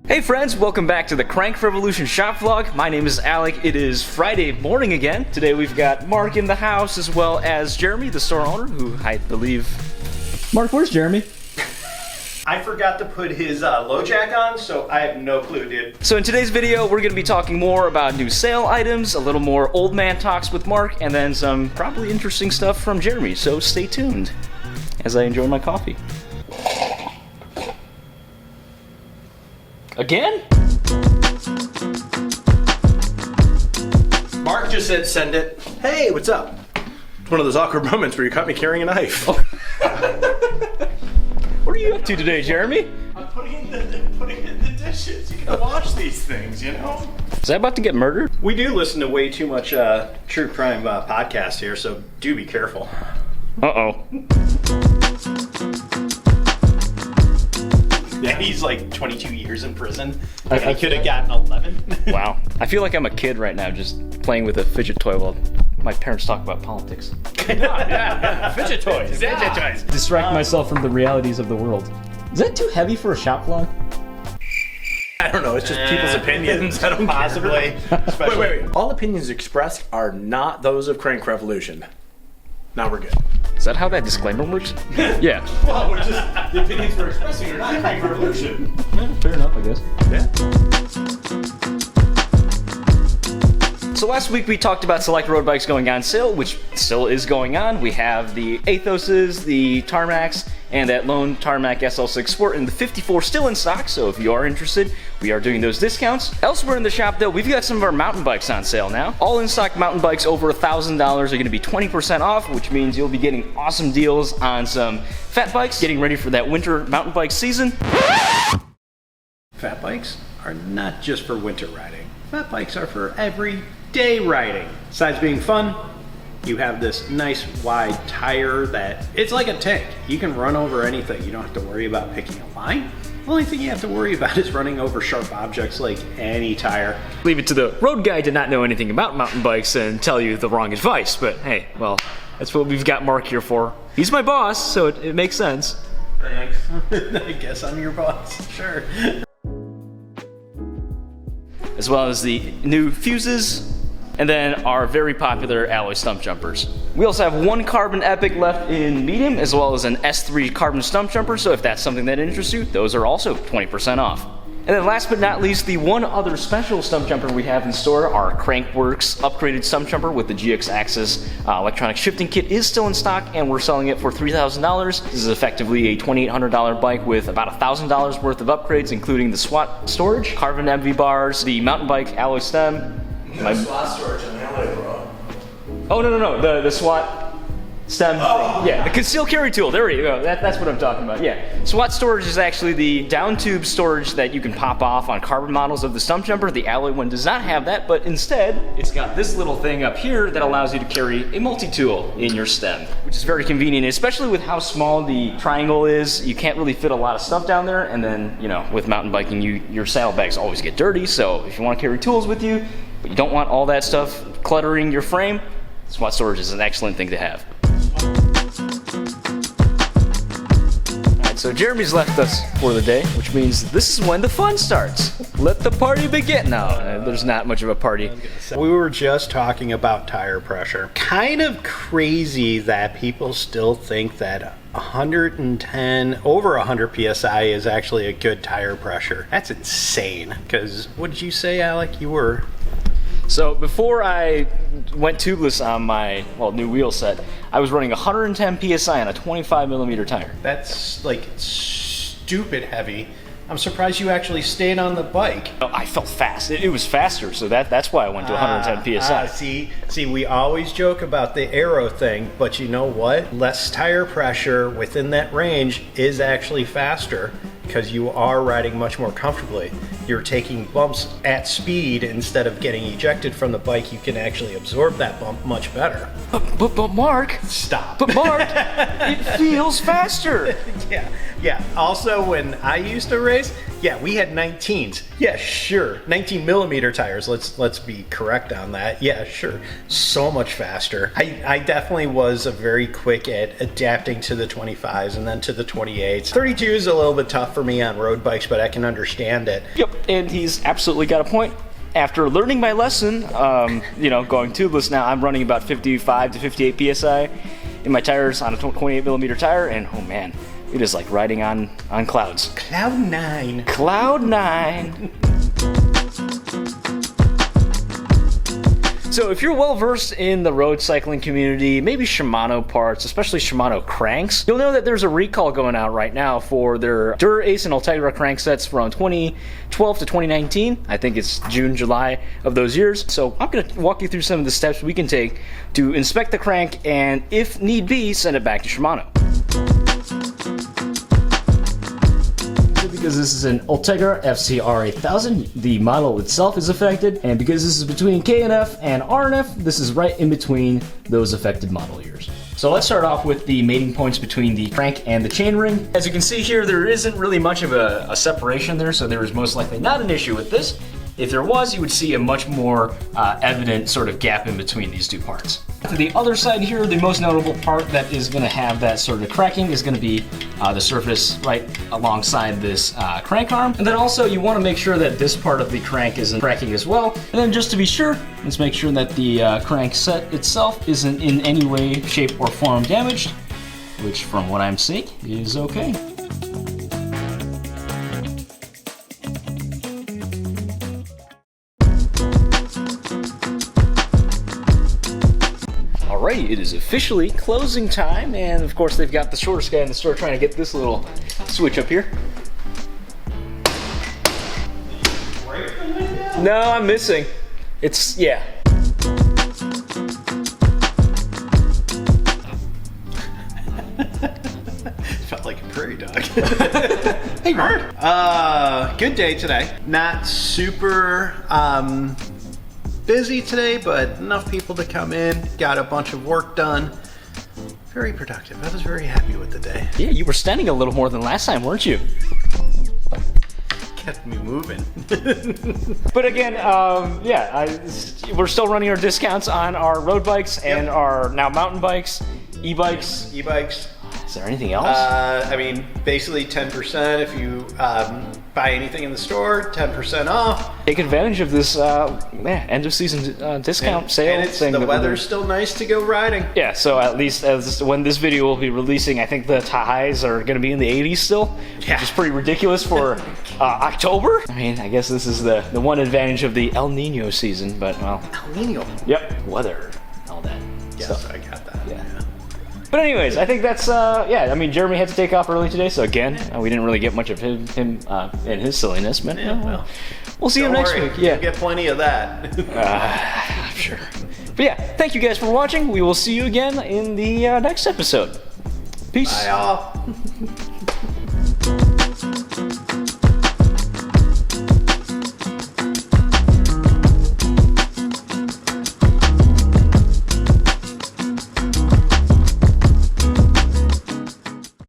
Hey friends, welcome back to the Crank Revolution shop vlog. My name is Alec. It is Friday morning again. Today we've got Mark in the house as well as Jeremy, the store owner, who I believe... Mark, where's Jeremy? I forgot to put his low jack on, so I have no clue, dude. So in today's video, we're going to be talking more about new sale items, a little more old man talks with Mark, and then some probably interesting stuff from Jeremy. So stay tuned as I enjoy my coffee. Again? Mark just said send it. Hey, what's up? It's one of those awkward moments where you caught me carrying a knife. Oh. What are you up to today, Jeremy? I'm putting in the dishes. You gotta wash these things, you know? Is that about to get murdered? We do listen to way too much true crime podcast here, so do be careful. Uh-oh. Yeah, he's like 22 years in prison. I could have gotten 11. Wow. I feel like I'm a kid right now just playing with a fidget toy while my parents talk about politics. Yeah. Fidget toys. Fidget toys. Distract myself from the realities of the world. Is that too heavy for a shop vlog? I don't know, it's just people's opinions. I don't possibly. Wait. All opinions expressed are not those of Crank Revolution. Now we're good. Is that how that disclaimer works? Yeah. Well, we're just, the opinions we're expressing are not Crank Revolution. Yeah, fair enough, I guess. Yeah. So last week we talked about select road bikes going on sale, which still is going on. We have the Athoses, the Tarmacs, and that lone Tarmac SL6 Sport in the 54 still in stock, so if you are interested, we are doing those discounts. Elsewhere in the shop though, we've got some of our mountain bikes on sale now. All in stock mountain bikes over $1,000 are going to be 20% off, which means you'll be getting awesome deals on some fat bikes, getting ready for that winter mountain bike season. Fat bikes are not just for winter riding. Fat bikes are for everyday riding. Besides being fun, you have this nice wide tire that it's like a tank. You can run over anything. You don't have to worry about picking a line. The only thing you have to worry about is running over sharp objects like any tire. Leave it to the road guy to not know anything about mountain bikes and tell you the wrong advice, but hey, well, that's what we've got Mark here for. He's my boss, so it makes sense. Thanks. I guess I'm your boss, sure. As well as the new fuses, and then our very popular alloy stump jumpers. We also have one carbon epic left in medium, as well as an S3 carbon stump jumper, so if that's something that interests you, those are also 20% off. And then last but not least, the one other special stump jumper we have in store, our Crankworks upgraded stump jumper with the GX Axis electronic shifting kit is still in stock, and we're selling it for $3,000. This is effectively a $2,800 bike with about $1,000 worth of upgrades, including the SWAT storage, carbon MV bars, the mountain bike alloy stem. SWAT storage on the alloy, bro. Oh, no, the SWAT stem thing. Yeah, the concealed carry tool, there you go, that's what I'm talking about, yeah. SWAT storage is actually the down tube storage that you can pop off on carbon models of the stump jumper. The alloy one does not have that, but instead, it's got this little thing up here that allows you to carry a multi-tool in your stem, which is very convenient, especially with how small the triangle is. You can't really fit a lot of stuff down there, and then, you know, with mountain biking, your saddlebags always get dirty, so if you want to carry tools with you, but you don't want all that stuff cluttering your frame, SWAT storage is an excellent thing to have. Alright, so Jeremy's left us for the day, which means this is when the fun starts. Let the party begin. No, there's not much of a party. We were just talking about tire pressure. Kind of crazy that people still think that 110, over 100 PSI is actually a good tire pressure. That's insane. Because, what did you say, Alec? You were... So before I went tubeless on my new wheel set, I was running 110 PSI on a 25 millimeter tire. That's like stupid heavy. I'm surprised you actually stayed on the bike. I felt fast. It was faster, so that's why I went to 110 PSI. See, we always joke about the aero thing, but you know what? Less tire pressure within that range is actually faster because you are riding much more comfortably. You're taking bumps at speed instead of getting ejected from the bike. You can actually absorb that bump much better. But Mark, stop. But Mark, it feels faster. Yeah. Also, when I used to race, Yeah, we had 19s. Yeah, sure. 19 millimeter tires. Let's be correct on that. Yeah, sure. So much faster. I definitely was very quick at adapting to the 25s and then to the 28s. 32 is a little bit tough for me on road bikes, but I can understand it. Yep, and he's absolutely got a point. After learning my lesson, you know, going tubeless now, I'm running about 55 to 58 psi in my tires on a 28 millimeter tire, and oh man, it is like riding on clouds. Cloud 9. Cloud 9. So if you're well versed in the road cycling community, maybe Shimano parts, especially Shimano cranks, you'll know that there's a recall going out right now for their THRU Ace and THRU cranksets from 2012 to 2019. I think it's June, July of those years. So I'm going to walk you through some of the steps we can take to inspect the crank and, if need be, send it back to Shimano. Because this is an Ultegra FCR 8000, the model itself is affected, and because this is between K&F and RNF, this is right in between those affected model years. So let's start off with the mating points between the crank and the chainring. As you can see here, there isn't really much of a separation there, so there is most likely not an issue with this. If there was, you would see a much more evident sort of gap in between these two parts. To the other side here, the most notable part that is going to have that sort of cracking is going to be the surface right alongside this crank arm. And then also you want to make sure that this part of the crank isn't cracking as well. And then just to be sure, let's make sure that the crank set itself isn't in any way, shape, or form damaged, which from what I'm seeing is okay. Alright, it is officially closing time, and of course they've got the shortest guy in the store trying to get this little switch up here. No, I'm missing. It's, yeah. Felt like a prairie dog. Hey, Merk. Good day today. Not super busy today, but enough people to come in. Got a bunch of work done. Very productive. I was very happy with the day. Yeah, you were standing a little more than last time, weren't you? Kept me moving. But again, yeah, we're still running our discounts on our road bikes and our now mountain bikes, e-bikes. E-bikes. Is there anything else? I mean, basically 10% if you buy anything in the store, 10% off. Take advantage of this end of season discount sale and thing. The weather's still nice to go riding. Yeah, so at least when this video will be releasing, I think the highs are going to be in the 80s still, which is pretty ridiculous for October. I mean, I guess this is the one advantage of the El Nino season, but well. El Nino. Yep, weather, all that stuff. I got that. Yeah. But anyways, I think that's, yeah, I mean, Jeremy had to take off early today, so again, we didn't really get much of him and his silliness, but well, we'll see him next week. Yeah, you'll get plenty of that. I'm sure. But yeah, thank you guys for watching. We will see you again in the next episode. Peace. Bye, y'all.